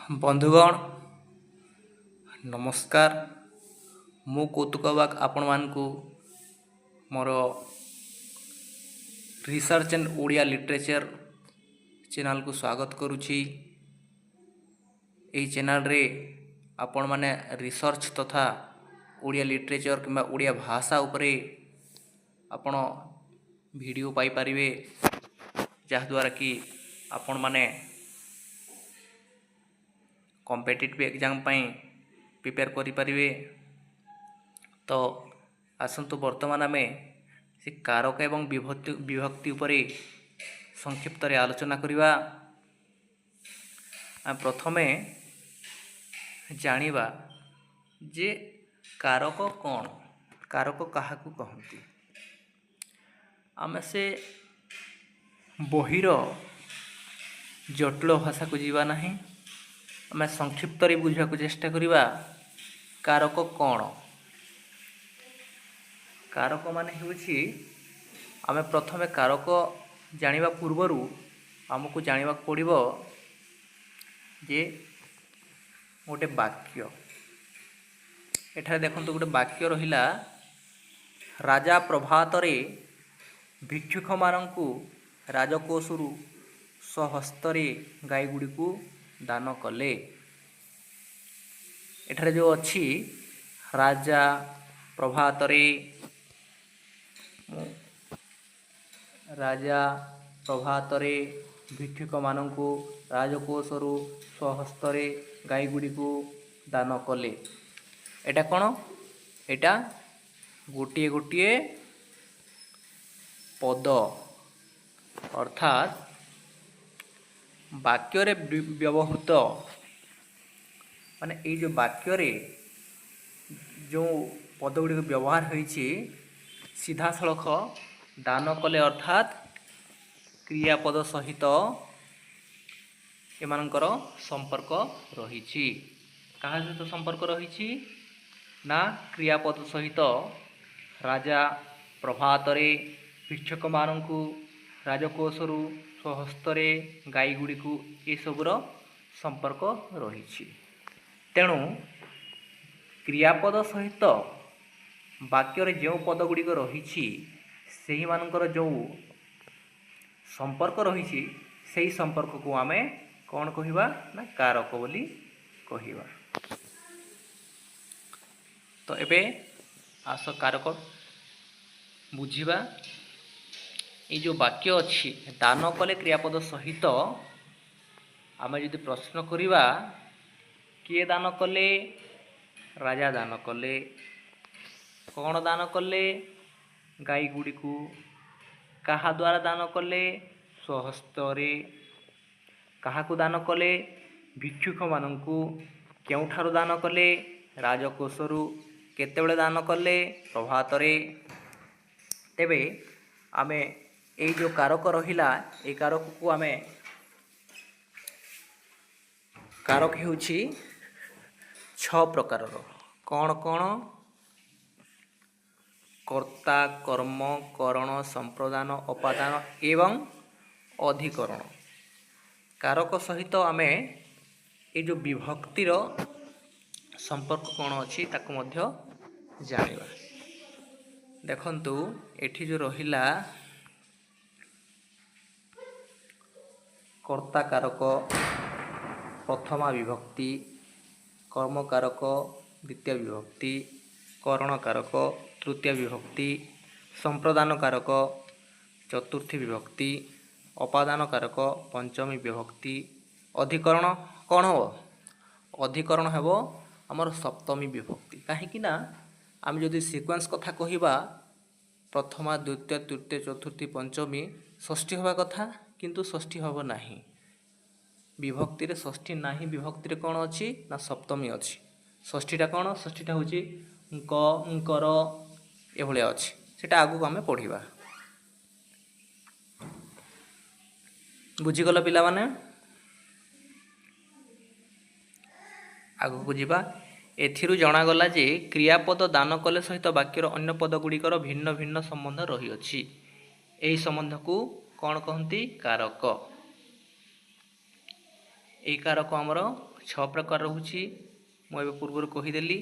बंधुगण नमस्कार। मु कौतुक बाग आपण मानकु मोर research and Odia literature channel को स्वागत करुछि। एही चैनल रे आपण माने रिसर्च तथा ओडिया लिटरेचर किंबा ओडिया भाषा उपरे आपण वीडियो पाई परिवे, जहाँ द्वारा कि आपण माने कॉम्पिटिटिव एग्जाम पाई प्रिपेयर करि परिवे। तो आसंतु वर्तमान आमे से कारक एवं विभक्ति उपरे संक्षिप्त रे आलोचना करिवा। प्रथमे जानिबा जे कारक कौन, कारक काहाकू कहंती। आमे से बहिर जटिल भाषा को जीवा नहीं, आमे संक्षिप्त रे बुझा को चेष्टा करिवा। कारक कौन, कारक माने हेउछि आमे प्रथमे कारक जानिबा पूर्वरु आमको जानिबा पड़िबो जे गोटे वाक्य। एठारे देखंतु गोटे वाक्य रहिला, राजा प्रभातरे भिक्षुक मानंकु राजकोषरु स्वहस्तरे गाई गुड़ी को दान कले। एठारे जो अच्छी राजा प्रभातरे, राजा प्रभातरे भिक्षुक मानंकु राजकोषरु स्वहस्तरे गाई गुड़ी को दान कले। एटा कौन, एटा गोटे गोटे पद, अर्थात वाक्य रे व्यवहृत माने ये जो वाक्य रे जो पद गुड़ी व्यवहार होइछि सीधा सड़ख दान कले, अर्थात क्रियापद सहित एमानकर संपर्क रहिछि। कहा सहित संपर्क रहिछि ना क्रियापद सहित। राजा प्रभातरे भिक्षुक मानंकु राजकोषरु स्वहस्तरे गाई गुड़ी को ये सबुर संपर्क रहिछि। तेणु क्रियापद सहित वाक्य रे जो पद गुड़िक रहिछि सेही मानकर जो संपर्क रहिछि सेही संपर्क को आमे कौन कहिबा ना कारक बोली कहिबा। तो एबे आस कारक बुझिबा। ये जो वाक्य अच्छी दान कले क्रियापद सहित आमे यदि प्रश्न करिबा किए दान कले, राजा दान कले। कौन दान कले, गाई गुड़ी को। कहा द्वारा दान कले, स्वहस्तरे। काहाकू दान कले, भिक्षुक मानंकु। केउठारु दान कले, राजकोषरु। केतेबेले दान कले, प्रभातरे। तेबे आमे ए जो कारक रहिला ए कारक को आमे कारक हेउछि 6 प्रकार। कौन कौन, कर्ता, कर्म, करण, संप्रदान, अपादान एवं अधिकरण। कारक सहित आमे ये जो विभक्तिर संपर्क कौन अच्छी ताको मध्य जानिबा। देखंतु एठी जो रहिला कर्ता कारक प्रथमा विभक्ति, कर्म कारक द्वितीय विभक्ति, करण कारक तृतीय विभक्ति, संप्रदान कारक चतुर्थी विभक्ति, अपादान कारक पंचमी विभक्ति, अधिकरण कौन हो, अधिकरण हेबो हमर सप्तमी विभक्ति। कहीं ना आम जदि सिक्वेन्स कथा कहिबा प्रथमा द्वितीय तृतीय चतुर्थी पंचमी षष्ठी हवा कथा, किंतु षष्ठी हब नाही। विभक्ति रे षष्ठी नाही, विभक्ति रे कौन अच्छी ना सप्तमी अच्छी। षष्ठीटा कौन, षष्ठीटा होची क कर एभले अच्छी, सेटा आगु आमे पढ़िबा। बुझिगल पिला माने, आगु को जिबा। एथिरु जणागला जे क्रियापद दान कले सहित वाक्यर अन्य पद गुड़िकर भिन्न भिन्न संबंध रही अछि। एही संबंध को कौन कहती, कारक। এই কারক ଆମର छः प्रकार रोचे मुझे पूर्व कहीदेली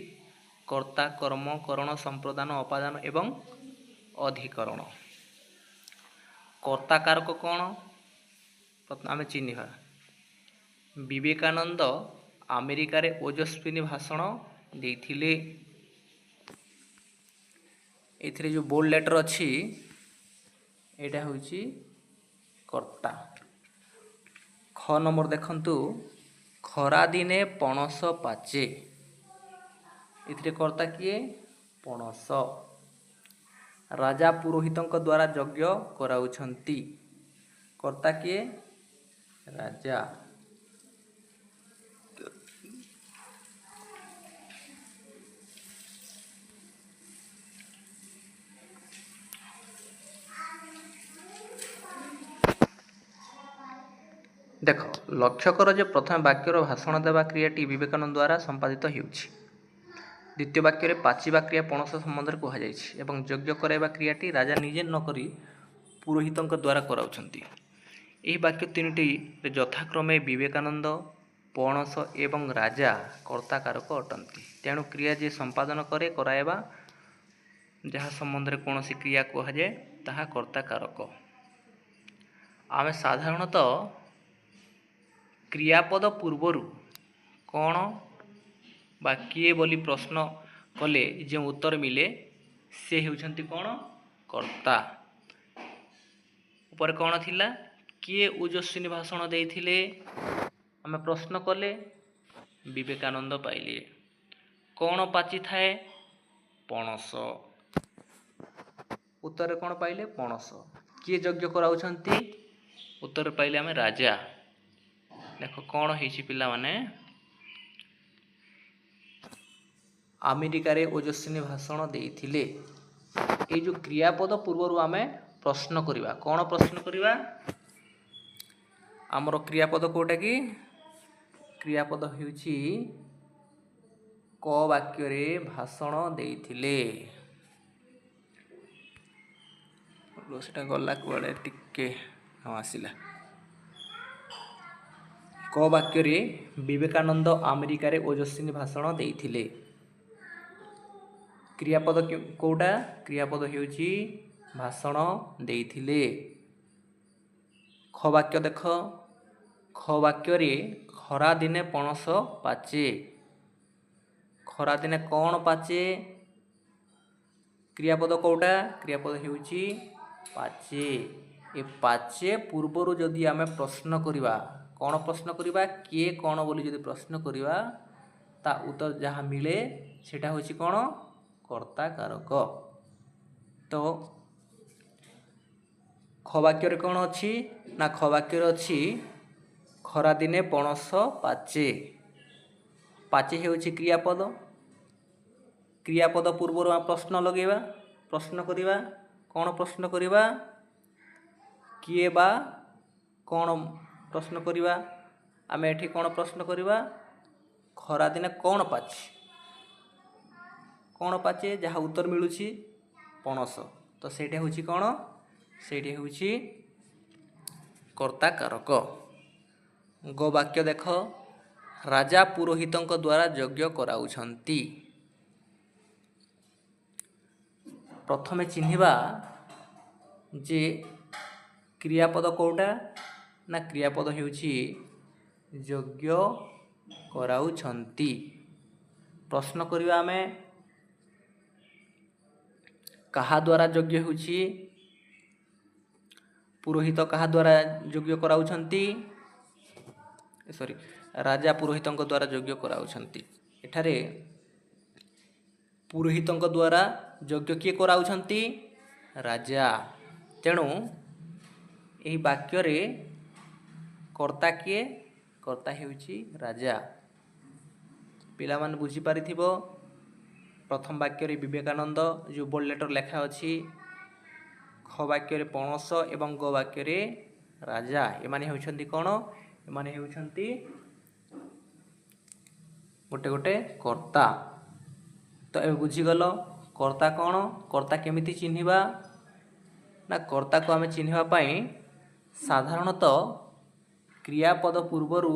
कर्ता कर्म करण संप्रदान अपादान एवं अधिकरण। कर्ता कारक कौन आम चिन्हवा विवेकानंद अमेरिकार ओजस्विनी भाषण देथिले। एथिरे जो बोल्ड लेटर अच्छी एटा होची कर्ता। ख नंबर देखंतु खरा दिने पणस पाचे एथिरे कर्ता किए पणस। राजा पुरोहितंक द्वारा यज्ञ कराउछंती कर्ता किए राजा। देख लक्ष्य कर जे प्रथम वाक्यर भाषण देवा क्रियाटी विवेकानंद द्वारा संपादित होउछि। द्वितीय वाक्य पाचिबा क्रिया पणस संबंध में कहुई एवं यज्ञ कराइबा क्रियाटी राजा निजे नकरी पुरोहितंक द्वारा कराउछंती। यही वाक्य तीनोटी यथाक्रमे विवेकानंद पणस एवं राजा कर्ता कारक अटंती। तेणु क्रिया जे संपादन करे कराइबा जहाँ संबंध में कौन क्रिया कहुए ताहा कर्ता कारक। आमे साधारणतः क्रियापद पूर्वर कौन बा किए बोली प्रश्न कले जो उत्तर मिले से हेउछंती कौन कर्ता। ऊपर कौन थिला किए ओजस्विनी भाषण देथिले आमे प्रश्न कले विवेकानंद पाइले। कौन पाची थाए पणस उत्तर कौन पाइले पणस। किए यज्ञ कराउछंती उत्तर पाइले आमे राजा। देख कौन हेछि पिला माने अमेरिकार ओजस्विनी भाषण देथिले। ये जो क्रियापद पूर्वर आमे प्रश्न करिबा कौन प्रश्न करिबा आमर क्रियापद कोटा कि क्रियापद हेउछि क वाक्य रे भाषण देथिले। सेटा गला कुआडे टिके आसिला। क वाक्य रे विवेकानंद अमेरिकार ओजस्विनी भाषण देथिले। क्रियापद कोटा क्रियापद हेउछि भाषण देथिले। ख वाक्य देख ख वाक्य रे खरा दिने पणस पाचे खरा दिने कौन पाचे क्रियापद कोटा क्रियापद हेउछि पाचे। ए पाचे पूर्वर जदि आमे प्रश्न करिबा कौन प्रश्न करिबा किए कौन बोली जदि प्रश्न करिबा ता उत्तर जहाँ मिले सेटा होछि कौन कर्ता कारक। तो ख वाक्य रे कौन अछि ना ख वाक्य रे अछि खरा दिने पणस पाचे। पाचे हेउछि क्रियापद। क्रियापद पूर्वर प्रश्न लगेबा प्रश्न करिबा कौन प्रश्न करिबा किए बा कौन प्रश्न करिबा आमे एठी कौन प्रश्न करिबा खरा दिने कौन पाचे जहाँ उत्तर मिलुछि पणस। तो सेटा होछि कौन सेठी होछि कर्ता कारक। ग वाक्य देख राजा पुरोहितंक द्वारा यज्ञ कराउछंती। प्रथमे चिन्हिबा जे क्रियापद कोटा ना क्रियापद हेउछि यज्ञ कराउछंती। प्रश्न करिबा आमे कहा द्वारा यज्ञ हेउछि पुरोहित कहा द्वारा यज्ञ कराउछंती सॉरी राजा पुरोहितंक द्वारा यज्ञ कराउछंती। एठारे पुरोहितंक द्वारा यज्ञ किए कराउछंती राजा। तेणु एही वाक्य रे कर्ता किए कर्ता हेउछि राजा। पिला माने बुझी पारिथिबो प्रथम वाक्य रे विवेकानंद जो बोल्ड लेटर लेखा अछि ख वाक्य रे पणस एवं ग वाक्य रे राजा एमाने हेउछंती कोन एमाने हेउछंती गोटे गोटे कर्ता। तो ए बुझीगल कर्ता कौन कर्ता केमिति चिन्हिबा ना कर्ता को आमे चिन्हिबा पई साधारणतः क्रियापद पूर्वरु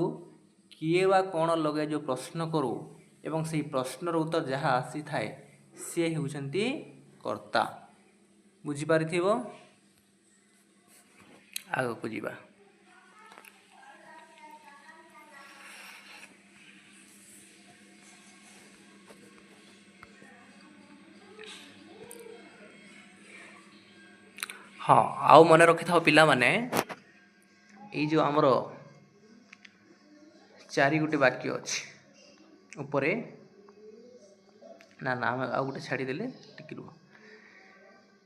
କିଏ ବା କ'ଣ ଲଗାଇ ଯେଉଁ ପ୍ରଶ୍ନ କରୁ ଏବଂ ସେହି ପ୍ରଶ୍ନର ଉତ୍ତର ଯାହା ଆସିଥାଏ ସିଏ ହେଉଛନ୍ତି କର୍ତ୍ତା। ବୁଝିପାରିଥିବ। ଆଗକୁ ଯିବା। ହଁ, ଆଉ ମନେ ରଖିଥାଅ ପିଲାମାନେ, ଏଇ ଯେଉଁ ଆମର 4 ବାକ୍ୟ ଅଛି ଉପରେ, ନା ଆମେ ଆଉ ଗୋଟେ ଛାଡ଼ିଦେଲେ, ଟିକେ ରୁହ।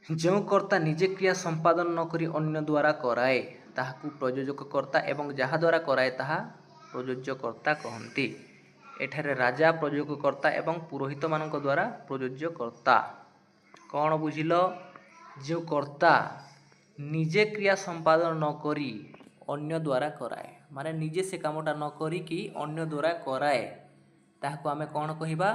ଯେଉଁ କର୍ତ୍ତା ନିଜେ କ୍ରିୟା ସମ୍ପାଦନ ନ କରି ଅନ୍ୟ ଦ୍ୱାରା କରାଏ ତାହାକୁ ପ୍ରଯୋଜକ କର୍ତ୍ତା ଏବଂ ଯାହା ଦ୍ୱାରା କରାଏ ତାହା ପ୍ରଯୋଜ୍ୟକର୍ତ୍ତା କହନ୍ତି। ଏଠାରେ ରାଜା ପ୍ରଯୋଜକ କର୍ତ୍ତା ଏବଂ ପୁରୋହିତମାନଙ୍କ ଦ୍ୱାରା ପ୍ରଯୋଜ୍ୟ କର୍ତ୍ତା। କ'ଣ ବୁଝିଲ? ଯେଉଁ କର୍ତ୍ତା ନିଜେ କ୍ରିୟା ସମ୍ପାଦନ ନ କରି ଅନ୍ୟ ଦ୍ୱାରା କରାଏ, ମାନେ ନିଜେ ସେ କାମଟା ନ କରିକି ଅନ୍ୟ ଦ୍ୱାରା କରାଏ, ତାହାକୁ ଆମେ କ'ଣ କହିବା?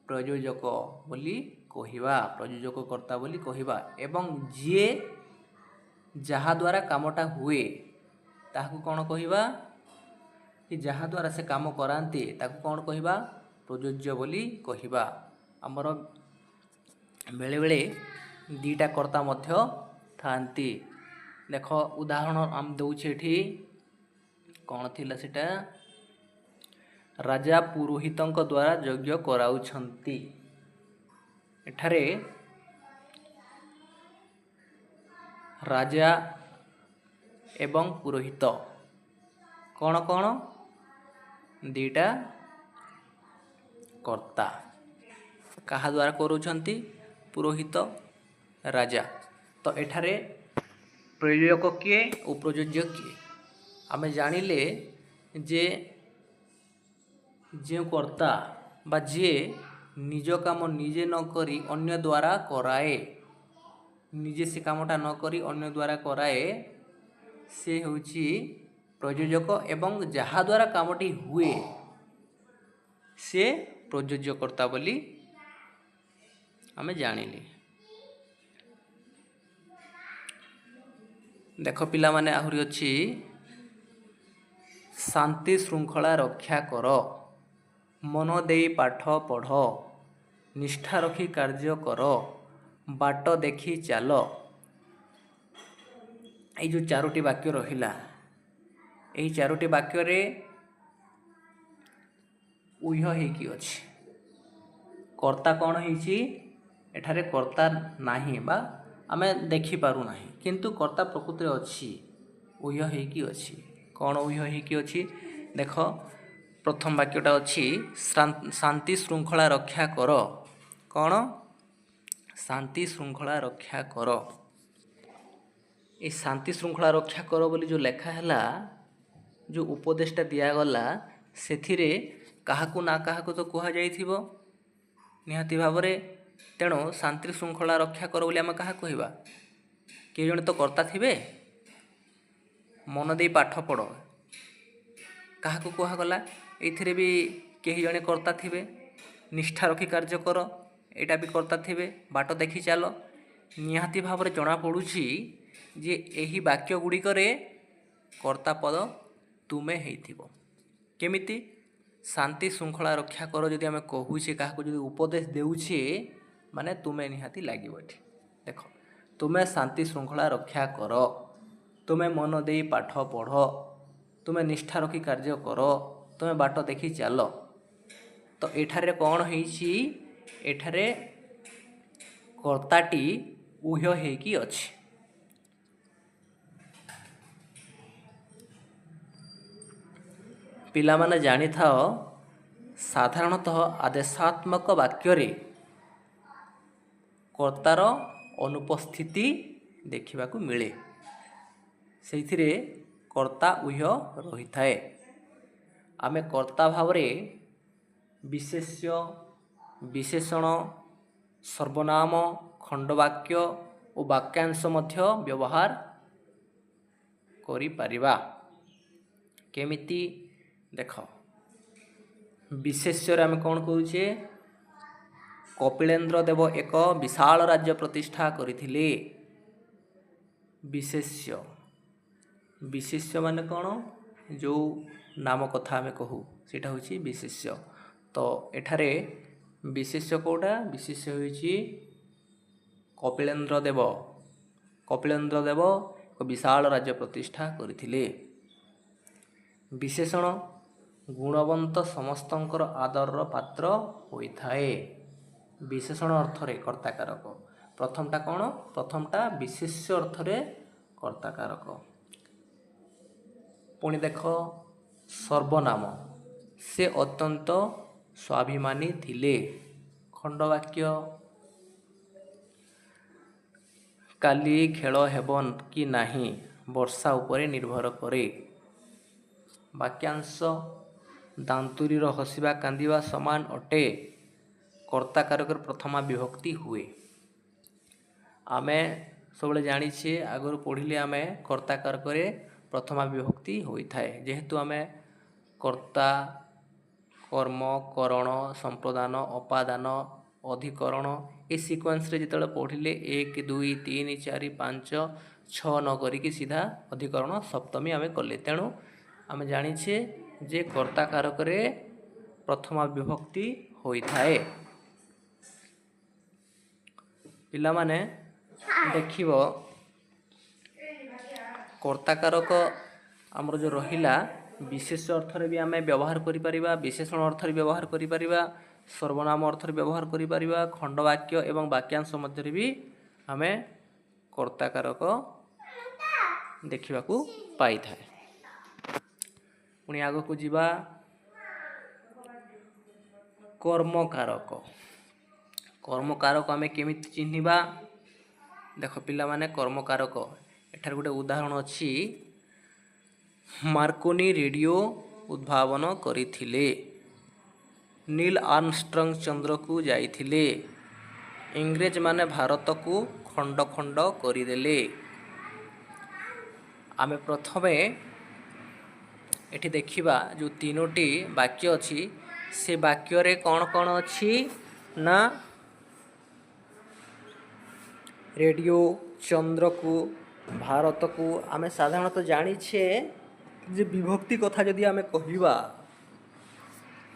ପ୍ରଯୋଜକ ବୋଲି କହିବା, ପ୍ରଯୋଜକ କର୍ତ୍ତା ବୋଲି କହିବା। ଏବଂ ଯିଏ ଯାହା ଦ୍ୱାରା କାମଟା ହୁଏ ତାହାକୁ କ'ଣ କହିବା? କି ଯାହାଦ୍ୱାରା ସେ କାମ କରାନ୍ତି ତାକୁ କ'ଣ କହିବା? ପ୍ରଯୋଜ୍ୟ ବୋଲି କହିବା। ଆମର ବେଳେବେଳେ 2ଟା କର୍ତ୍ତା ମଧ୍ୟ ଥାନ୍ତି। ଦେଖ ଉଦାହରଣ ଆମେ ଦେଉଛେ ଏଠି, କ'ଣ ଥିଲା ସେଟା? ରାଜା ପୁରୋହିତଙ୍କ ଦ୍ୱାରା ଯଜ୍ଞ କରାଉଛନ୍ତି। ଏଠାରେ ରାଜା ଏବଂ ପୁରୋହିତ କ'ଣ କ'ଣ? 2ଟା କର୍ତ୍ତା। କାହା ଦ୍ୱାରା କରୁଛନ୍ତି? ପୁରୋହିତ, ରାଜା। ତ ଏଠାରେ ପ୍ରଯୋଜକ କିଏ ଓ ପ୍ରଯୋଜ୍ୟ କିଏ? ଆମେ ଜାଣିଲେ ଯେ ଯେଉଁ କର୍ତ୍ତା ବା ଯିଏ ନିଜ କାମ ନିଜେ ନ କରି ଅନ୍ୟ ଦ୍ୱାରା କରାଏ, ନିଜେ ସେ କାମଟା ନ କରି ଅନ୍ୟ ଦ୍ୱାରା କରାଏ, ସେ ହେଉଛି ପ୍ରଯୋଜକ ଏବଂ ଯାହାଦ୍ୱାରା କାମଟି ହୁଏ ସେ ପ୍ରଯୋଜ୍ୟକର୍ତ୍ତା ବୋଲି ଆମେ ଜାଣିଲେ। ଦେଖ ପିଲାମାନେ, ଆହୁରି ଅଛି, ଶାନ୍ତି ଶୃଙ୍ଖଳା ରକ୍ଷା କର, ମନ ଦେଇ ପାଠ ପଢ଼, ନିଷ୍ଠା ରଖି କାର୍ଯ୍ୟ କର, ବାଟ ଦେଖି ଚାଲ। ଏଇ ଯେଉଁ 4ଟି ବାକ୍ୟ ରହିଲା, ଏହି 4ଟି ବାକ୍ୟରେ ଉହ୍ୟ ହେଇକି ଅଛି। କର୍ତ୍ତା କ'ଣ ହେଇଛି? ଏଠାରେ କର୍ତ୍ତା ନାହିଁ ବା ଆମେ ଦେଖିପାରୁନାହିଁ, କିନ୍ତୁ କର୍ତ୍ତା ପ୍ରକୃତିରେ ଅଛି, ଉହ୍ୟ ହେଇକି ଅଛି। କ'ଣ ଉହ୍ୟ ହେଇକି ଅଛି? ଦେଖ, ପ୍ରଥମ ବାକ୍ୟଟା ଅଛି ଶାନ୍ତି ଶୃଙ୍ଖଳା ରକ୍ଷା କର। କ'ଣ? ଶାନ୍ତି ଶୃଙ୍ଖଳା ରକ୍ଷା କର। ଏ ଶାନ୍ତି ଶୃଙ୍ଖଳା ରକ୍ଷା କର ବୋଲି ଯେଉଁ ଲେଖା ହେଲା, ଯେଉଁ ଉପଦେଶଟା ଦିଆଗଲା, ସେଥିରେ କାହାକୁ ନା କାହାକୁ ତ କୁହାଯାଇଥିବ ନିହାତି ଭାବରେ। ତେଣୁ ଶାନ୍ତି ଶୃଙ୍ଖଳା ରକ୍ଷା କର ବୋଲି ଆମେ କାହାକୁ କହିବା? କେହି ଜଣେ ତ କର୍ତ୍ତା ଥିବେ। ମନ ଦେଇ ପାଠ ପଢ଼, କାହାକୁ କୁହାଗଲା? ଏଇଥିରେ ବି କେହି ଜଣେ କର୍ତ୍ତା ଥିବେ। ନିଷ୍ଠା ରଖି କାର୍ଯ୍ୟ କର, ଏଇଟା ବି କର୍ତ୍ତା ଥିବେ। ବାଟ ଦେଖି ଚାଲ, ନିହାତି ଭାବରେ ଜଣାପଡ଼ୁଛି ଯେ ଏହି ବାକ୍ୟ ଗୁଡ଼ିକରେ କର୍ତ୍ତା ପଦ ତୁମେ ହେଇଥିବ। କେମିତି? ଶାନ୍ତି ଶୃଙ୍ଖଳା ରକ୍ଷା କର ଯଦି ଆମେ କହୁଛେ, କାହାକୁ ଯଦି ଉପଦେଶ ଦେଉଛେ, ମାନେ ତୁମେ ନିହାତି ଲାଗିବ ଏଠି। ଦେଖ, ତୁମେ ଶାନ୍ତି ଶୃଙ୍ଖଳା ରକ୍ଷା କର, ତୁମେ ମନ ଦେଇ ପାଠ ପଢ଼, ତୁମେ ନିଷ୍ଠା ରଖି କାର୍ଯ୍ୟ କର, ତୁମେ ବାଟ ଦେଖି ଚାଲ। ତ ଏଠାରେ କ'ଣ ହେଇଛି? ଏଠାରେ କର୍ତ୍ତାଟି ଉହ୍ୟ ହେଇକି ଅଛି। ପିଲାମାନେ ଜାଣିଥାଅ, ସାଧାରଣତଃ ଆଦେଶାତ୍ମକ ବାକ୍ୟରେ କର୍ତ୍ତାର ଅନୁପସ୍ଥିତି ଦେଖିବାକୁ ମିଳେ। ସେଇଥିରେ କର୍ତ୍ତା ଉହ୍ୟ ରହିଥାଏ। ଆମେ କର୍ତ୍ତା ଭାବରେ ବିଶେଷ୍ୟ, ବିଶେଷଣ, ସର୍ବନାମ, ଖଣ୍ଡବାକ୍ୟ ଓ ବାକ୍ୟାଂଶ ମଧ୍ୟ ବ୍ୟବହାର କରିପାରିବା। କେମିତି? ଦେଖ, ବିଶେଷ୍ୟରେ ଆମେ କ'ଣ କହୁଛେ? କପିଳେନ୍ଦ୍ର ଦେବ ଏକ ବିଶାଳ ରାଜ୍ୟ ପ୍ରତିଷ୍ଠା କରିଥିଲେ। ବିଶେଷ୍ୟ, ବିଶେଷ୍ୟ ମାନେ କ'ଣ? ଯେଉଁ नाम कथा आमे कहू सेटा होची विशेष्य। तो एठारे विशेष्य कोटा विशेष्य होची कपिलेन्द्र देव। कपिलेन्द्र देव एक विशाल राज्य प्रतिष्ठा करथिले। विशेषण गुणवंत समस्तंकर आदरर पात्र होइथाए। विशेषण अर्थरे कर्ताकारक। प्रथमटा कौन? प्रथमटा विशेष्य अर्थरे कर्ताकारक। पुणी देख सर्वनाम से अत्यंत स्वाभिमानी थिले। खंडवाक्य काली खेल हेबन कि नाही वर्षा उपरे निर्भर करे। वाक्यांश दांतुरीर हसिबा कांदिबा समान अटे। कर्ताकारकर प्रथमा विभक्ति हुए। आमे सब जानिछे आगर पढ़िले आमे कर्ताकारकरे प्रथमा विभक्ति होइथाए। जेहेतु आमे कर्ता कर्म करण संप्रदान अपादान अधिकरण ए सिक्वेन्स रे जिते पढ़िले 1 2 3 4 5 6 न करिकी सीधा अधिकरण सप्तमी आमे कले। तेणु आमे जानिछे जे कर्ताकारकरे प्रथमा विभक्ति होइथाए। पिला माने देखिब कर्ताकारक आमर जो रहिला विशेष अर्थरे भी आमे व्यवहार करि परिबा, विशेषण अर्थरे व्यवहार करि परिबा, सर्वनाम अर्थरे व्यवहार करि परिबा, खंडवाक्य एवं वाक्यांश मध्य भी आमे कर्ताकारक देखिबाकू पाई थाए। पुणी आगकू जिबा कर्मकारक। कर्मकारक आमे केमिति चिन्हिबा? देख पिला माने कर्मकारक एठार गोटे उदाहरण अछि। मार्कोनी रेडियो उद्भावन करिथिले। नील आर्मस्ट्रंग चंद्र को जाइथिले। इंग्रेज माने भारत को खंड खंड करिदेले। आमे प्रथमे एठी देखिबा जो तीनोटी वाक्य अछि से वाक्य रे कौन कौन अछि ना रेडियो चंद्र को भारत को आमे साधारणतः जानिछे जे विभक्ति कथा जदि आमे कहिबा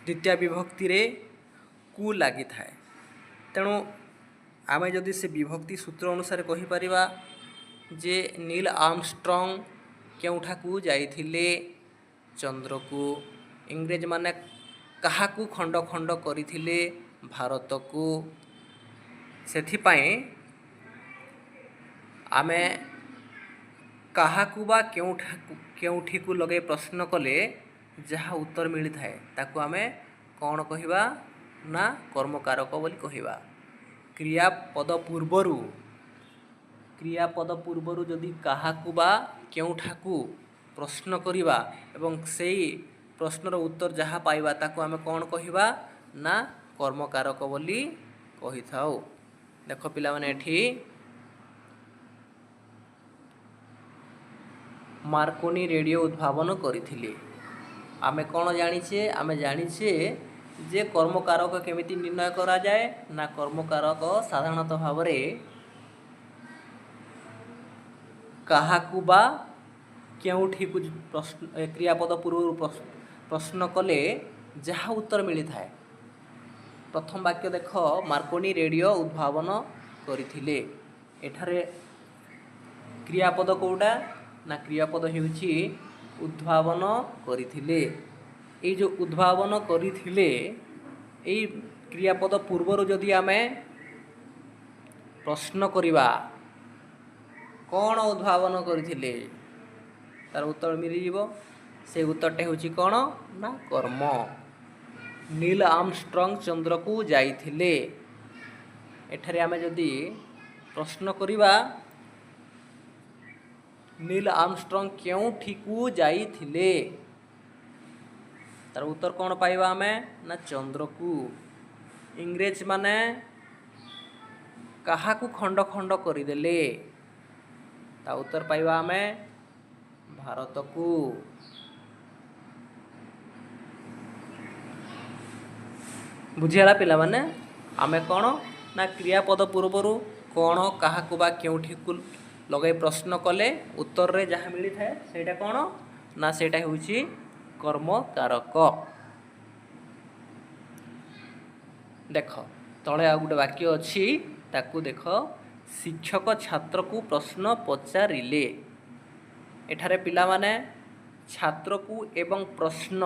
द्वितीय विभक्ति रे कु लागि थाए। तेणु आमे जदि से विभक्ति सूत्र अनुसार कहि परिबा जे नील आर्मस्ट्रंग केउठाकू जाइथिले चंद्र को। इंग्रेज माने काहाकू खंड खंड करिथिले भारत को। सेथिपाई आमे काहाकू बा केउठी को लगे प्रश्न कले जहाँ उत्तर मिली थाए ताकू आमे कौन कहिबा ना कर्मकारक बोली कहिबा। क्रियापद पूर्वरु जदि काहाकू बा केउठाकू प्रश्न करिबा एवं सेई प्रश्नर उत्तर जहाँ पाइबा ताकू आमे कौन कहिबा ना कर्मकारक बोली कहि थाउ। देख पिला माने एठी मार्कोनी रेडियो उद्भावन करिथिले। आमे कौन जानिछे? आमे जानिछे जे कर्मकारक केमिति निर्णय करा जाए ना कर्मकारक साधारणतः भावरे काहाकू बा केउठी को प्रश्न क्रियापद पूर्व प्रश्न कले जहाँ उत्तर मिली थाए। प्रथम वाक्य देख मार्कोनी रेडियो उद्भावन करिथिले। एठारे क्रियापद कोउटा ना क्रियापद हेउछि उद्भावन करिथिले। ए जो उद्भावन करिथिले ए क्रियापद पूर्वरु जदि आमे प्रश्न करिबा कौन उद्भावन करिथिले तार उत्तर मिली जीवो। से उत्तरटे होछि कौन ना कर्म। नील आर्मस्ट्रंग चंद्र को जाइथिले। एठारे आमे जदि प्रश्न करिबा नील आर्मस्ट्रंग केउठी को जाइथिले तार उत्तर कौन पाइबा आमे ना चंद्र को। इंग्रेज माने काहाकू खंड खंड करिदेले ता उत्तर पाइबा आमे भारत को। बुझियाला पिला माने आमे कौन ना क्रियापद पूर्वरु कौन काहाकू बा केउठी को लगे प्रश्न कले उत्तर रे जहाँ मिली थाए सेटा कौन ना सेटा होउछि କର୍ମକାରକ। ଦେଖ ତଳେ ଆଉ ଗୋଟେ ବାକ୍ୟ ଅଛି, ତାକୁ ଦେଖ। ଶିକ୍ଷକ ଛାତ୍ରକୁ ପ୍ରଶ୍ନ ପଚାରିଲେ। ଏଠାରେ ପିଲାମାନେ ଛାତ୍ରକୁ ଏବଂ ପ୍ରଶ୍ନ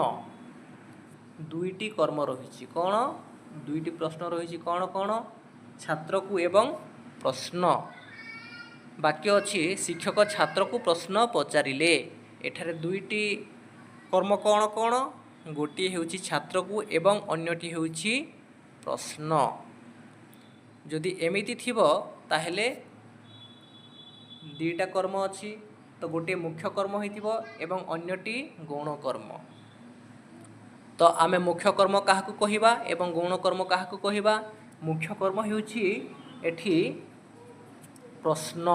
ଦୁଇଟି କର୍ମ ରହିଛି। କ'ଣ? ଦୁଇଟି ପ୍ରଶ୍ନ ରହିଛି। କ'ଣ କ'ଣ? ଛାତ୍ରକୁ ଏବଂ ପ୍ରଶ୍ନ। ବାକ୍ୟ ଅଛି ଶିକ୍ଷକ ଛାତ୍ରକୁ ପ୍ରଶ୍ନ ପଚାରିଲେ। ଏଠାରେ ଦୁଇଟି କର୍ମ କ'ଣ କ'ଣ? ଗୋଟିଏ ହେଉଛି ଛାତ୍ରକୁ ଏବଂ ଅନ୍ୟଟି ହେଉଛି ପ୍ରଶ୍ନ। ଯଦି ଏମିତି ଥିବ ତାହେଲେ ଦୁଇଟା କର୍ମ ଅଛି, ତ ଗୋଟିଏ ମୁଖ୍ୟ କର୍ମ ହୋଇଥିବ ଏବଂ ଅନ୍ୟଟି ଗୌଣ କର୍ମ। ତ ଆମେ ମୁଖ୍ୟ କର୍ମ କାହାକୁ କହିବା ଏବଂ ଗୌଣ କର୍ମ କାହାକୁ କହିବା? ମୁଖ୍ୟ କର୍ମ ହେଉଛି ଏଠି ପ୍ରଶ୍ନ।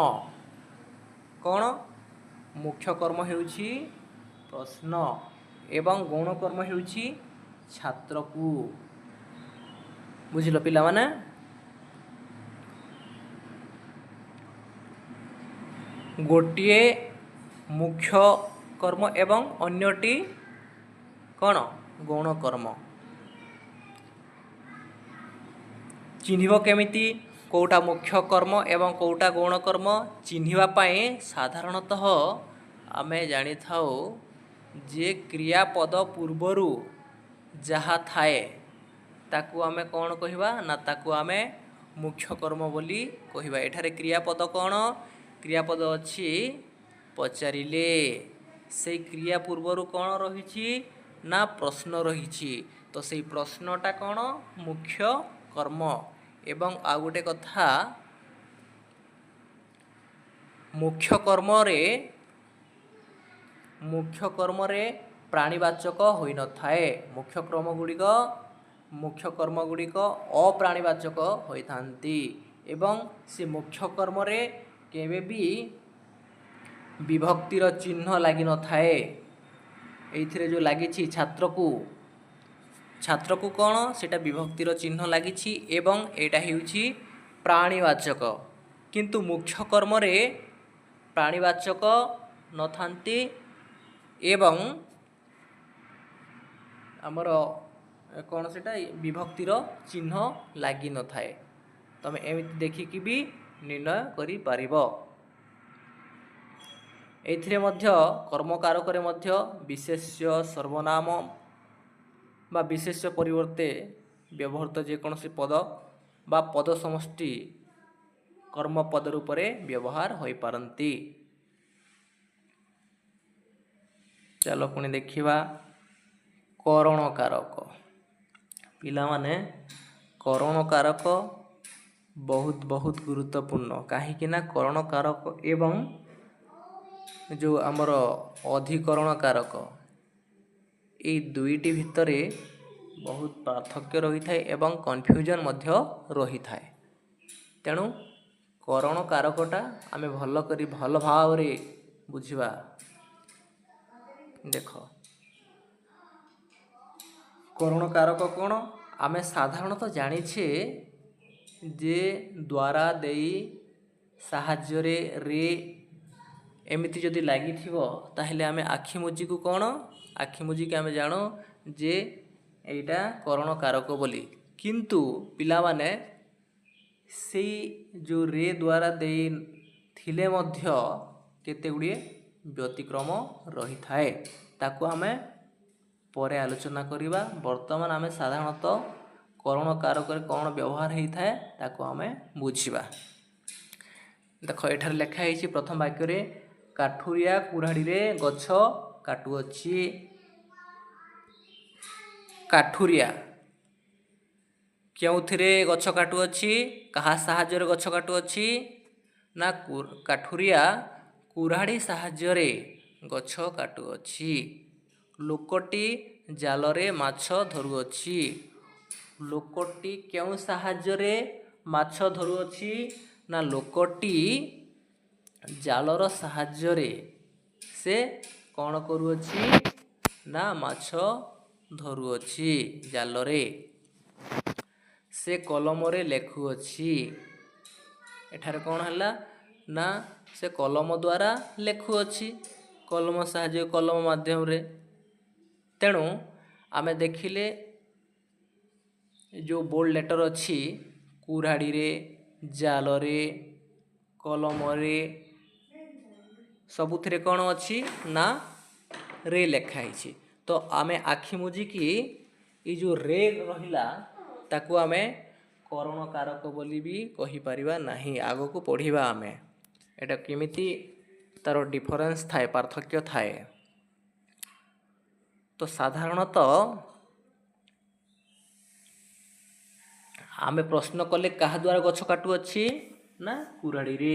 କ'ଣ? ମୁଖ୍ୟ କର୍ମ ହେଉଛି ପ୍ରଶ୍ନ ଏବଂ ଗୌଣ କର୍ମ ହେଉଛି ଛାତ୍ରକୁ। ବୁଝିଲ ପିଲାମାନେ? ଗୋଟିଏ ମୁଖ୍ୟ କର୍ମ ଏବଂ ଅନ୍ୟଟି କ'ଣ? ଗୌଣ କର୍ମ। ଚିହ୍ନିବ କେମିତି କେଉଁଟା ମୁଖ୍ୟ କର୍ମ ଏବଂ କେଉଁଟା ଗୌଣ କର୍ମ? ଚିହ୍ନିବା ପାଇଁ ସାଧାରଣତଃ ଆମେ ଜାଣିଥାଉ ଯେ କ୍ରିୟାପଦ ପୂର୍ବରୁ ଯାହା ଥାଏ ତାକୁ ଆମେ କ'ଣ କହିବା? ନା ତାକୁ ଆମେ ମୁଖ୍ୟ କର୍ମ ବୋଲି କହିବା। ଏଠାରେ କ୍ରିୟାପଦ କ'ଣ? କ୍ରିୟାପଦ ଅଛି ପଚାରିଲେ। ସେଇ କ୍ରିୟା ପୂର୍ବରୁ କ'ଣ ରହିଛି? ନା ପ୍ରଶ୍ନ ରହିଛି। ତ ସେଇ ପ୍ରଶ୍ନଟା କ'ଣ? ମୁଖ୍ୟ କର୍ମ। ଏବଂ ଆଉ ଗୋଟେ କଥା, ମୁଖ୍ୟ କର୍ମରେ ପ୍ରାଣୀବାଚକ ହୋଇନଥାଏ। ମୁଖ୍ୟ କର୍ମ ଗୁଡ଼ିକ ଅପ୍ରାଣୀବାଚକ ହୋଇଥାନ୍ତି ଏବଂ ସେ ମୁଖ୍ୟ କର୍ମରେ କେବେ ବି ବିଭକ୍ତିର ଚିହ୍ନ ଲାଗିନଥାଏ। ଏଇଥିରେ ଯେଉଁ ଲାଗିଛି ଛାତ୍ରକୁ କ'ଣ? ସେଇଟା ବିଭକ୍ତିର ଚିହ୍ନ ଲାଗିଛି ଏବଂ ଏଇଟା ହେଉଛି ପ୍ରାଣୀବାଚକ। କିନ୍ତୁ ମୁଖ୍ୟ କର୍ମରେ ପ୍ରାଣୀବାଚକ ନଥାନ୍ତି ଏବଂ ଆମର କ'ଣ ସେଇଟା ବିଭକ୍ତିର ଚିହ୍ନ ଲାଗିନଥାଏ। ତମେ ଏମିତି ଦେଖିକି ବି ନିର୍ଣ୍ଣୟ କରିପାରିବ। ଏଥିରେ ମଧ୍ୟ କର୍ମକାରକରେ ମଧ୍ୟ ବିଶେଷ୍ୟ ସର୍ବନାମ ବା ବିଶେଷ୍ୟ ପରିବର୍ତ୍ତେ ବ୍ୟବହୃତ ଯେକୌଣସି ପଦ ବା ପଦ ସମଷ୍ଟି କର୍ମପଦ ରୂପରେ ବ୍ୟବହାର ହୋଇପାରନ୍ତି। ଚାଲ ପୁଣି ଦେଖିବା କରଣକାରକ। ପିଲାମାନେ କରଣକାରକ ବହୁତ ଗୁରୁତ୍ୱପୂର୍ଣ୍ଣ। କାହିଁକି ନା କରଣକାରକ ଏବଂ ଯେଉଁ ଆମର ଅଧିକରଣ କାରକ, ଏଇ ଦୁଇଟି ଭିତରେ ବହୁତ ପାର୍ଥକ୍ୟ ରହିଥାଏ ଏବଂ କନଫ୍ୟୁଜନ୍ ମଧ୍ୟ ରହିଥାଏ। ତେଣୁ କରଣ କାରକଟା ଆମେ ଭଲ ଭାବରେ ବୁଝିବା। ଦେଖ କରଣ କାରକ କ'ଣ? ଆମେ ସାଧାରଣତଃ ଜାଣିଛେ ଯେ ଦ୍ୱାରା ଦେଇ ସାହାଯ୍ୟରେ ରେ ଏମିତି ଯଦି ଲାଗିଥିବ ତାହେଲେ ଆମେ ଆଖି ମୁଜିକୁ କ'ଣ? ଆଖି ମୁଜିକି ଆମେ ଜାଣୁ ଯେ ଏଇଟା କରଣ କାରକ ବୋଲି। କିନ୍ତୁ ପିଲାମାନେ ସେଇ ଯେଉଁ ରେ ଦ୍ୱାରା ଦେଇ ଥିଲେ ମଧ୍ୟ କେତେ ଗୁଡ଼ିଏ ବ୍ୟତିକ୍ରମ ରହିଥାଏ। ତାକୁ ଆମେ ପରେ ଆଲୋଚନା କରିବା। ବର୍ତ୍ତମାନ ଆମେ ସାଧାରଣତଃ କରଣ କାରକରେ କ'ଣ ବ୍ୟବହାର ହେଇଥାଏ ତାକୁ ଆମେ ବୁଝିବା। ଦେଖ ଏଠାରେ ଲେଖା ହେଇଛି ପ୍ରଥମ ବାକ୍ୟରେ କାଠୁରିଆ କୁରାଢ଼ୀରେ ଗଛ କାଟୁଅଛି। କାଠୁରିଆ କେଉଁଥିରେ ଗଛ କାଟୁଅଛି? କାହା ସାହାଯ୍ୟରେ ଗଛ କାଟୁଅଛି? ନା କାଠୁରିଆ କୁରାଢ଼ୀ ସାହାଯ୍ୟରେ ଗଛ କାଟୁଅଛି। ଲୋକଟି ଜାଲରେ ମାଛ ଧରୁଅଛି। ଲୋକଟି କେଉଁ ସାହାଯ୍ୟରେ ମାଛ ଧରୁଅଛି? ନା ଲୋକଟି ଜାଲର ସାହାଯ୍ୟରେ ସେ କ'ଣ କରୁଅଛି? ନା ମାଛ ଧରୁଅଛି ଜାଲରେ। ସେ କଲମରେ ଲେଖୁଅଛି। ଏଠାରେ କ'ଣ ହେଲା? ନା ସେ କଲମ ଦ୍ୱାରା ଲେଖୁଅଛି। କଲମ ମାଧ୍ୟମରେ। तेणु आमे देखिले जो बोल्ड लेटर अच्छी कुराड़ी रे जाल रे कलम रे सबुथिरे कौन अच्छी ना रे लिखाई। तो आमे आखि मुझिकी ये जो रे रहिला ताकू आमे करण कारक बोली भी कहि परिबा नहीं। आगो को पढ़िबा आमे एटा केमिति तार डिफरेंस थाए पार्थक्य थाए। तो साधारणतः आमे प्रश्न कले कहा द्वारा गछ काटू अच्छी ना कुराड़ी रे,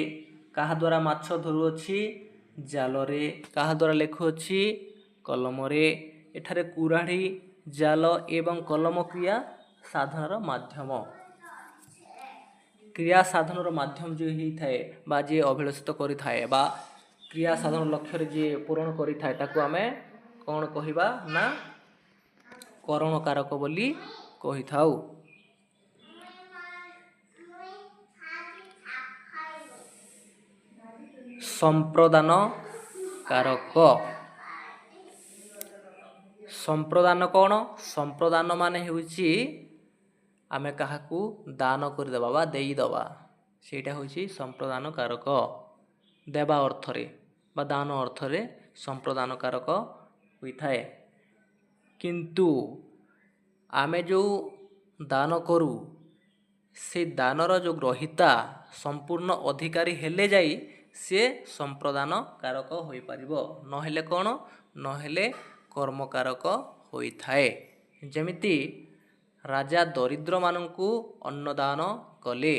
कहा द्वारा माछ धरू अच्छी जाल रे, कहा द्वारा लेखु अच्छी कलम रे। एठारे कुराड़ी जाल एवं कलम क्रिया साधनर माध्यम। क्रिया साधनर माध्यम जो ही थाए बा जे अभिलषित करि थाए बा क्रिया साधन लक्ष्य रे जे पूरण करि थाए ताकू आमे कौन कहिबा ना करण कारक बोली कहि थाउ। संप्रदान कारक। संप्रदान कौन? संप्रदान माने हेउची आमे काहाकू दान करदेबा बा देईदबा सेटा होची संप्रदान कारक। देवा अर्थरे बा दान अर्थरे संप्रदान कारक होइथाए। किंतु आमे जो दान करू से दानर जो ग्रहिता संपूर्ण अधिकारी हेले जाई से संप्रदान कारक होई परिबो, नहेले कौन नहेले कर्मकारक होइथाए। जेमिति राजा दरिद्र मानंकु अन्नदान कले,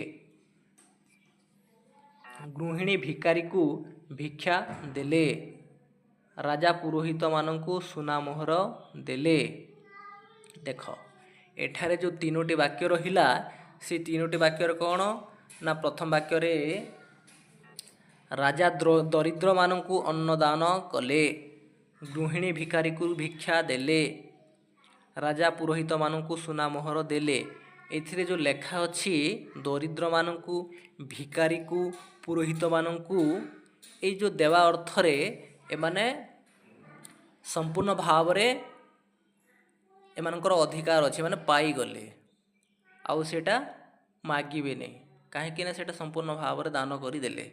गृहिणी भिकारी को भिक्षा देले, राजा पुरोहित मानंकु सुना मोहर देले। देख एठारे जो तीनोटी वाक्य रहिला से तीनोटी वाक्य कौन ना प्रथम वाक्य रे राजा दरिद्र मानंकु अन्नदान कले, गृहिणी भिकारी को भिक्षा देले, राजा पुरोहित मानंकु सुना मोहर देले। एथिरे जो लेखा अच्छी दरिद्र मानंकु भिकारी को पुरोहित मानंकु ए जो देवा अर्थरे एमाने संपूर्ण भाव रे एमानकर अधिकार अच्छे माने पाई गले आउ सेटा मागिबे नहीं कहीं ना सेटा संपूर्ण भाव रे दान करी देले।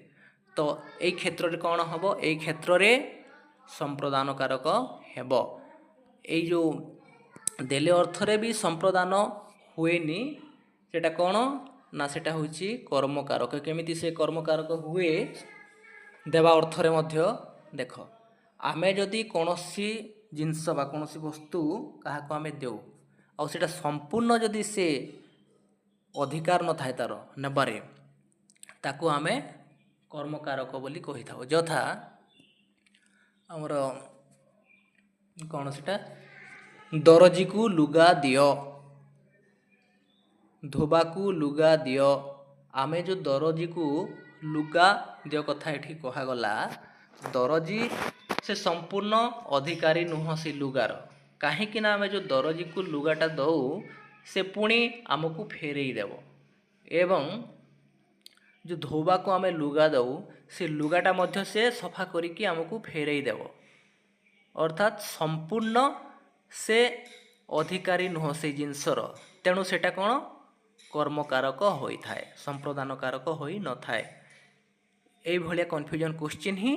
तो एई क्षेत्र रे कौन हबो? एई क्षेत्र रे संप्रदान कारक हेबो। एई जो देले अर्थरे भी संप्रदान हुएनी सेटा कौन ना सेटा होची कर्मकारक। केमिति से कर्मकारक हुए देवा अर्थरे मध्य देख आमे जदि कोनोसी जिनस बा कोनोसी वस्तु काहाको आमे देउ आ सेटा संपूर्ण जदि से अधिकार न थाए तार नेबारे ताकू आमे कर्मकारक बोली कहि थाउ। यथा हमर कौन सेटा दरजी को लुगा दियो, धोबा को लुगा दियो। आमे जो दरजी को लुगा दियो कथा एठी कहा गला, दरजी से संपूर्ण अधिकारी नुह से लुगार। कहीं ना आमे जो दरजी को लुगाटा दऊ से पुणी आमको फेरई देव एवं जो धोबा को आमे लुगा दऊ से लुगाटा मध्य से सफा करिकी आमको फेरई देव। अर्थात संपूर्ण से अधिकारी नुह से जिनसर, तेणु सेटा कौन कर्मकारक होई थाए, संप्रदान कारक होई न थाए। एई भलिया कन्फ्यूजन क्वेश्चन ही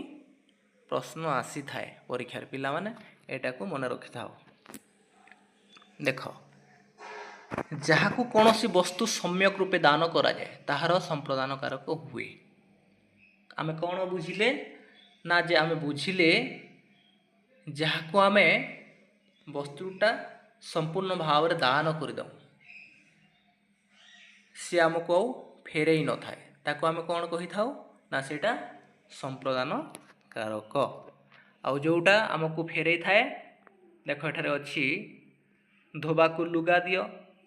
प्रश्न आसी थाए परीक्षा रे। पिला माने एटा को मन रखि थाओ। देख जहाकू कौनसी वस्तु सम्यक रूपे दान करा जाए ताहार संप्रदान कारक हुए। आमे कौन बुझिले ना जे आमे बुझिले जहाकू आमे वस्तुटा संपूर्ण भाव रे दान कर दऊ सी आमको फेरई न थाए ताकू आमे कौन कहि थाउ ना सेटा संप्रदान कारक। आउ जोटा आमको फेरई थाए देख एठारे अछि धोबा को लुगा दियो,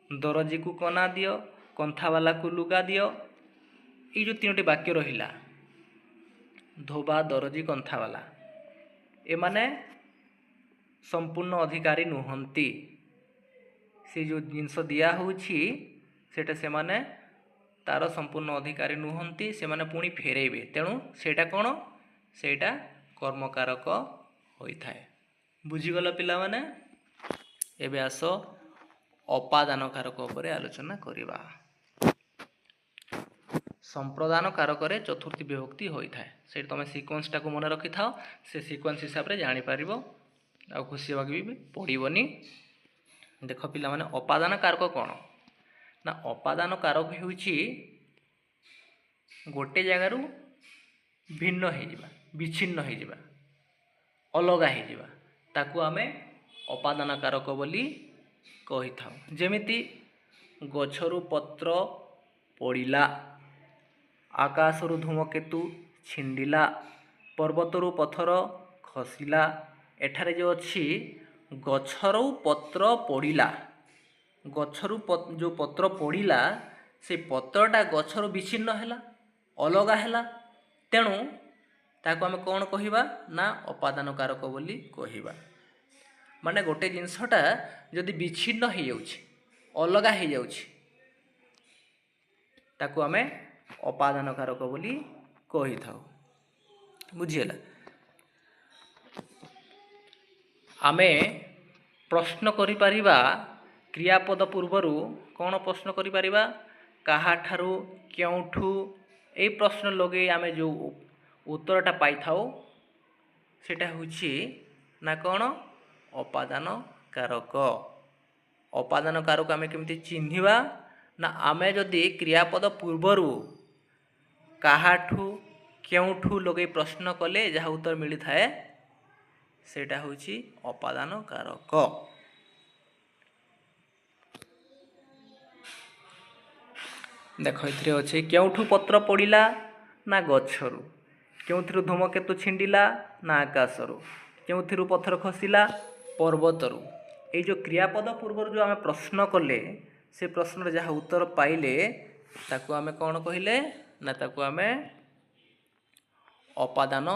दरजी को कना दियो, कंथावाला को लुगा दियो। ये जो तीनोटी वाक्य रहिला धोबा दरजी कंथावाला एमाने संपूर्ण अधिकारी नुहंती। से जो जिनस दिया होछि सेटा से माने तार संपूर्ण अधिकारी नुहंती, से माने पुणी फेरेबे। तेणु सेटा कौन सेटा कर्मकारक होई थाए। बुझीगल पिला माने? एबे आस अपादान कारक उपरे आलोचना करिबा। संप्रदान कारक चतुर्थी विभक्ति होता है से तुम सिक्वेन्स टाक मन रखि था से सिक्वेन्स हिसाब से जानीपर आ खुशी होगा भी पड़ोनी। देख पिला माने अपादान कारक कौन ना अपादान कारक हो गोटे जगार भिन्न हो विच्छिन्न हो अलग हो ताकू आमे अपादान कारक बोली कही था। जेमिति गछरु पत्र पड़िला, आकाशरु धूमकेतु छिंडिला, पर्वतरु पथर खसिला। एठारे जो अच्छी गछरु पत्र पड़िला, गछरु जो पत्र पड़िला से पत्रटा गछरु विच्छिन्न हैला अलगा हैला तेणु ताको आमे कौन कहिबा ना अपादान कारक बोली कहिबा। माने गोटे जिनसटा जदि विच्छिन्न हो जाउछि अलगा हो जाउछि ताको आमे अपादान कारक बोली कहि थाउ। बुझियला आमे प्रश्न करि परिबा क्रियापद पूर्वरु कौन प्रश्न करि परिबा काहाठारु केउठु ए प्रश्न लगे आमे जो उत्तरटा पाई थाउ सेटा होछि ना कौन अपादान कारक। अपादान कारक आमे केमति चिन्हिबा ना आमे जदि क्रियापद पूर्वरु काहाठु केउठु लगे प्रश्न कले जहाँ उत्तर मिली थाए सेटा होछि अपादान कारक। देख इथरे अच्छे केउठु पत्र पड़िला ना गछरु, केउथिरु धूमकेतु छिंडिला ना आकाशरु, केउथिरु पत्थर खसिला पर्वतरु। ये जो क्रियापद पूर्व जो आमे प्रश्न कले से प्रश्न जहाँ उत्तर पाइले ताकू आमे कौन कहिले ना ताकू आमे अपादान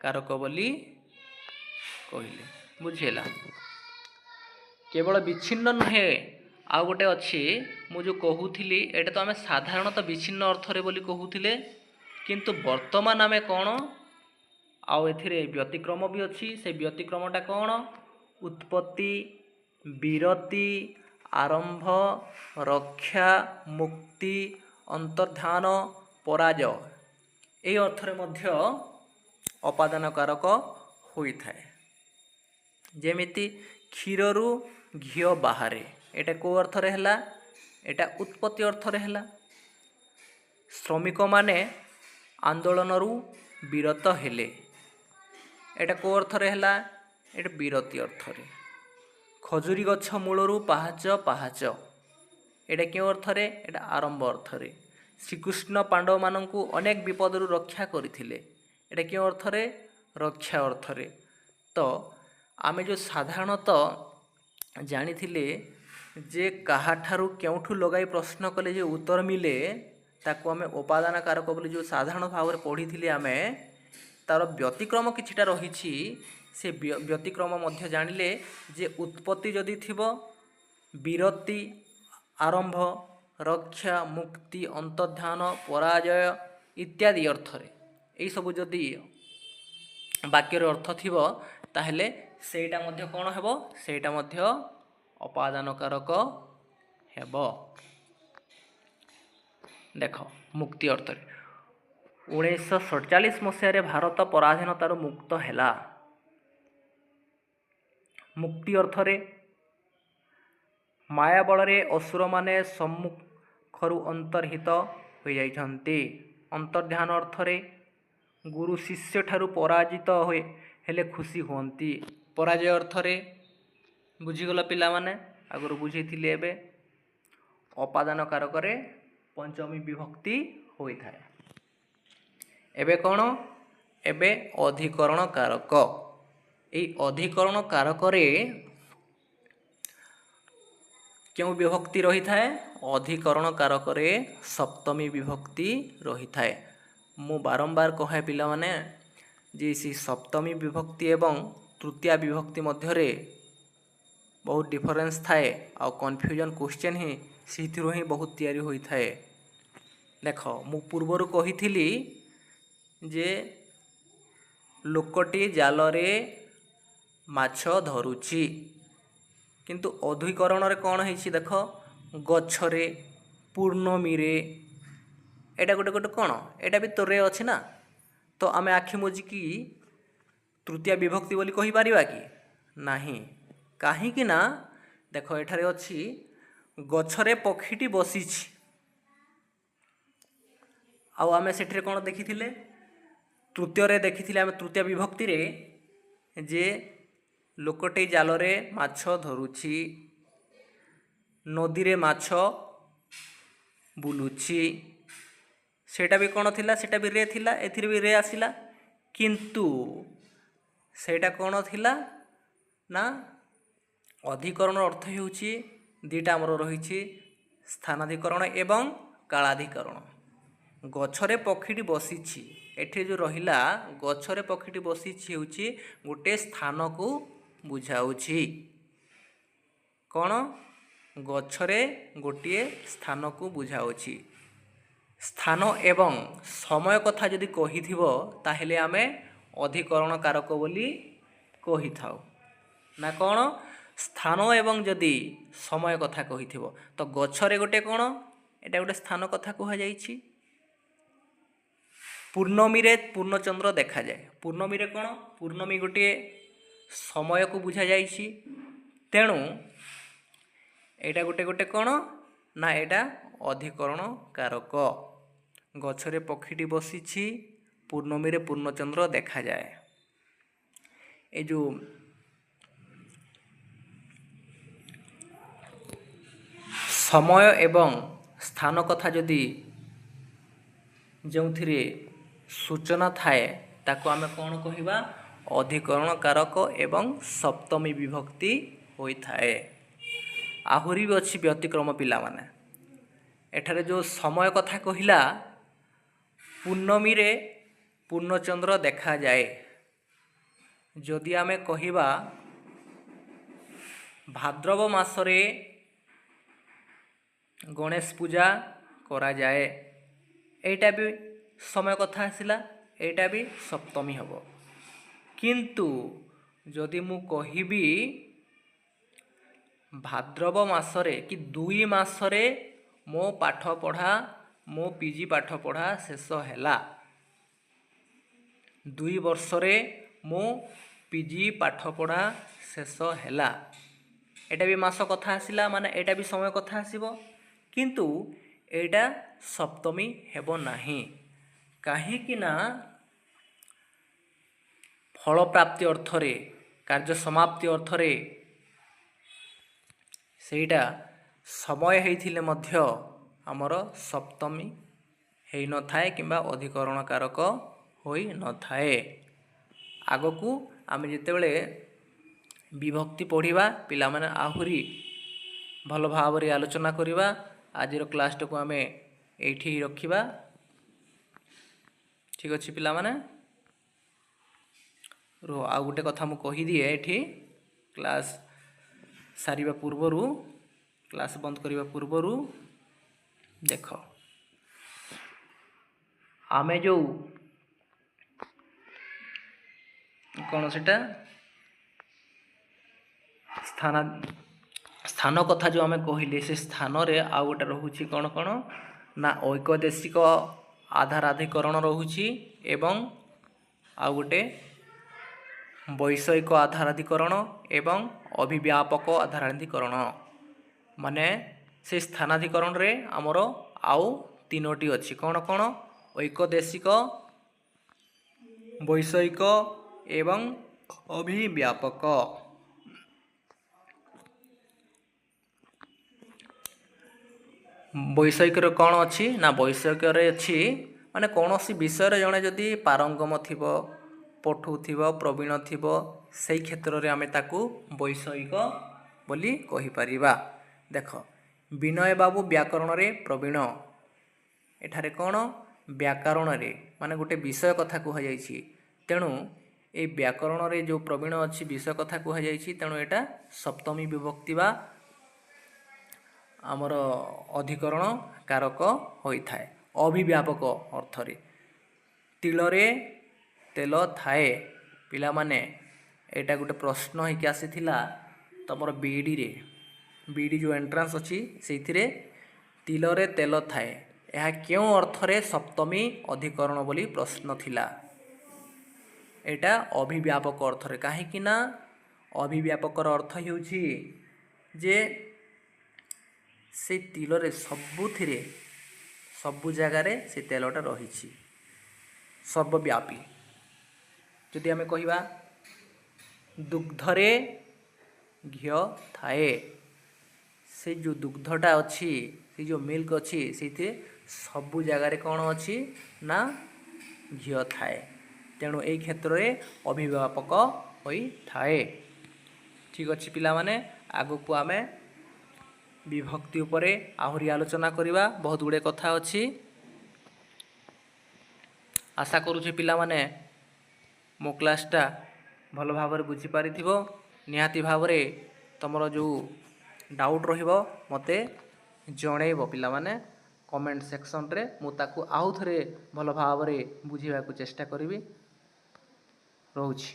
कारक बोली कहिले। बुझेला केवल विच्छिन्न नुहे आ गोटे अच्छी मुझे कहूली एटा तो आमे साधारणतः विच्छिन्न अर्थरे बोली कहूथिले किंतु वर्तमान आमे कौन आउ एथिरे व्यतिक्रम भी अच्छी से व्यतिक्रमटा कौन उत्पत्ति विरति आरंभ रक्षा मुक्ति अंतर्धान पराजय ये अर्थरे मध्य अपादान कारक होता है। जेमिति क्षीररु घीओ बाहरे एटा को अर्थरे हैला एटा उत्पत्ति अर्थरे हैला। श्रमिक माने आंदोलनरु विरत हेले एटा को अर्थरे हैला एटा विरति अर्थरे। खजुरी गछ मूलरू पाहाच पाहाच एटा क्यों अर्थरे एटा आरंभ अर्थरे। श्रीकृष्ण पांडव मानंकु अनेक विपदरू रक्षा करिथिले एटा क्यों अर्थरे रक्षा अर्थरे। तो आमे जो साधारणतः जानिथिले जे काहाठारु केउठु लगाई प्रश्न कले जे उत्तर मिले ताकू आमे उपादान कारक बोली जो साधारण भाव में पढ़ी आमे तार व्यतिक्रम किछिटा रहिछि से व्यतिक्रम मध्य जानिले जे उत्पत्ति जदि थिबो विरति आरंभ रक्षा मुक्ति अंतर्धान पराजय इत्यादि अर्थरे यही सब जदि वाक्यर अर्थ थिबो ताहेले सेटा मध्य कौन हेबो सेटा मध्य अपादान कारक हेबो। देख मुक्ति अर्थरे 1947 मसीह भारत पराधीनतार मुक्त हैला। मुक्ति अर्थरे माया बलरे असुर माने सम्मुखरु अंतर्हित हो जाइछन्ति। अंतर्ध्यान अर्थरे गुरु शिष्य ठारु पराजित होए हेले खुशी होती। पराजय अर्थरे बुझीगला पिला माने आगुर बुझेथिले एबे अपादान कारकरे पंचमी विभक्ति होई थाए। एबे कौन एबे अधिकरण कारक ए अधिकरण कारकरे क्यों विभक्ति रही थाए अधिकरण कारकरे सप्तमी विभक्ति रही थाए। मु बारंबार कहे पिला माने जे सी सप्तमी विभक्ति एवं तृतीया विभक्ति मध्यरे बहुत डिफरेंस थाए आ कन्फ्यूजन क्वेश्चन ही सीथिरो ही बहुत तैयारी होई थाए। देख मु पूर्वर कहिथिली जे लोकटी जालरे माछ धरुची किंतु अधिकरण रे कौन है देख गछरे पूर्णमीरे एटा गोटे गोटे कौन एटा भी तोरे अच्छी ना तो आम आखि मुझिकी तृतीय विभक्ति बोली कहि परिबा कि नहीं कहीं ना देख एठारे अच्छी गछरे पक्षीटी बसीछि आउ आमे सेठरे कौन देखिथिले तृतीय रे देखिथिले आमे तृतीय विभक्ति रे जे लोकटे जालरे माछ धरुछि नदी रे माछ बुलुछि सेटा भी कौन थिला सेटा भी रे थिला एथिरे भी रे आसिला किंतु सेटा कौन थिला ना अधिकरण अर्थ हेउछि दुईटा आमर रही स्थानाधिकरण एवं कालाधिकरण गछरे पक्षीटी बसीछि एठी जो रहिला गछरे पक्षीटी बसीछि हेउछि गोटे स्थान को बुझाउछि कौन गछरे गोटे स्थान को बुझाउछि स्थान एवं समय कथा जदि कहिथिबो ताहेले आमे अधिकरण कारक बोली कहि थाउ ना कौन स्थान एवं जदि समय कथा कहिथिबो तो गछरे गोटे कौन एटा गोटे स्थान कथा कहा जाइछि पूर्णमी रे पूर्णचंद्र देखा जाए पूर्णमी रे कौन पूर्णमी गोटे समय को बुझा जाइछि तेणु एटा गोटे गोटे कौन ना एटा अधिकरण कारक गछरे पक्षीटी बसीछि पूर्णमी रे पूर्णचंद्र देखा जाए ए जो समय एवं स्थान कथा जदि जो सूचना थाए ताको आमे कौन कहिबा अधिकरण कारक एवं सप्तमी विभक्ति होई थाए आहुरी भी अच्छी व्यतिक्रम पिला माने एठारे जो समय कथा कहिला पूर्णमी रे पूर्णचंद्र देखा जाए जदि आमे कहिबा भाद्रव मासरे गणेश पूजा करा जाए एटा भी समय कथा आसिला एटा भी सप्तमी हबो किंतु जदि मु कहिबी भाद्रव मासरे कि 2 मासरे मो पाठ पढ़ा मो पीजी पाठ पढ़ा शेष हैला 2 वर्षरे मो पीजी पाठ पढ़ा शेष हैला एटा भी मास कथा आसिला माने एटा भी समय कथा आसिबो किंतु एटा सप्तमी हेबो नाही काहे कि ना फल प्राप्ति अर्थरे कार्य समाप्ति अर्थरे सेटा समय हेइथिले मध्य आमर सप्तमी हेइ न थाए किंबा अधिकरण कारक होई न थाए आगकू आमे जेतेबेले विभक्ति पढ़िबा पिला माने आहुरी भल भावरे आलोचना करिबा आजिर क्लास को आमे एठी रखिबा ठीक अछि पिला माने रो आ गोटे कथा मु कहि दिए एठी क्लास सारिबा पूर्वरु क्लास बंद करिबा पूर्वरु देख आमे जो कौन सेटा स्थान कथा जो आमे कहले से स्थान रे आ गोटे रहुछि कौन कौन ना ऐकदेशिक आधाराधिकरण रहुछि एवं आ गोटे वैषयिक आधाराधिकरण एवं अभिव्यापक आधाराधिकरण माने से स्थानाधिकरण रे हमरो आउ 3टी अछि कौन कौन ऐकदेशिक वैषयिक एवं अभिव्यापक वैषयिक कौन अच्छी ना वैषयिक अच्छी माने कौन सी विषय जड़े जदि पारंगम थी पठु थी प्रवीण थी से क्षेत्र में आम ताकू वैषयिक बोली कहीपर देख विनय बाबू व्याकरण रे प्रवीण एठारे कौन व्याकरण रे माने गोटे विषय कथा कहुई तेणु ये व्याकरण रे जो प्रवीण अच्छी विषय कथा कहुई तेणु एटा सप्तमी विभक्ति बा आमर अधिकरण कारक होता है अभिव्यापक अर्थरे तिलरे तेल थाए पिला माने एटा गोटे प्रश्न होइकि आसीथिला तुमर बीडी जो एंट्रांस अच्छी से तिलरे तेल थाए यह क्यों अर्थरे सप्तमी अधिकरण बोली प्रश्न थिला। एटा अभिव्यापक अर्थरे कहीं ना अभिव्यापकर अर्थ होउछि जे से तिलरे सबुथिरे सबु जगार से तेलटा रही सर्वव्यापी। जदि आमे कहिबा दुग्धरे घी थाए से जो दुग्धटा अच्छी से जो मिल्क अच्छी से सबु जगार कौन अच्छी ना घी थाए तेणु यही क्षेत्र में अभिव्यापक होई थाए। ठीक अच्छे पिला माने आगु को आमे विभक्ति उपरे आहुरी आलोचना करिबा बहुत गुड़े कथा अच्छी। आशा करुछि पिला माने मो क्लासटा भल भाव बुझी पारिथिबो। निहाती भाव तमरो जो डाउट रहिबो मते जणैबो पिला माने कमेंट सेक्शन रे मु ताकू आउ थरे भल भाव बुझीबा को चेष्टा करिवि। रहुछि।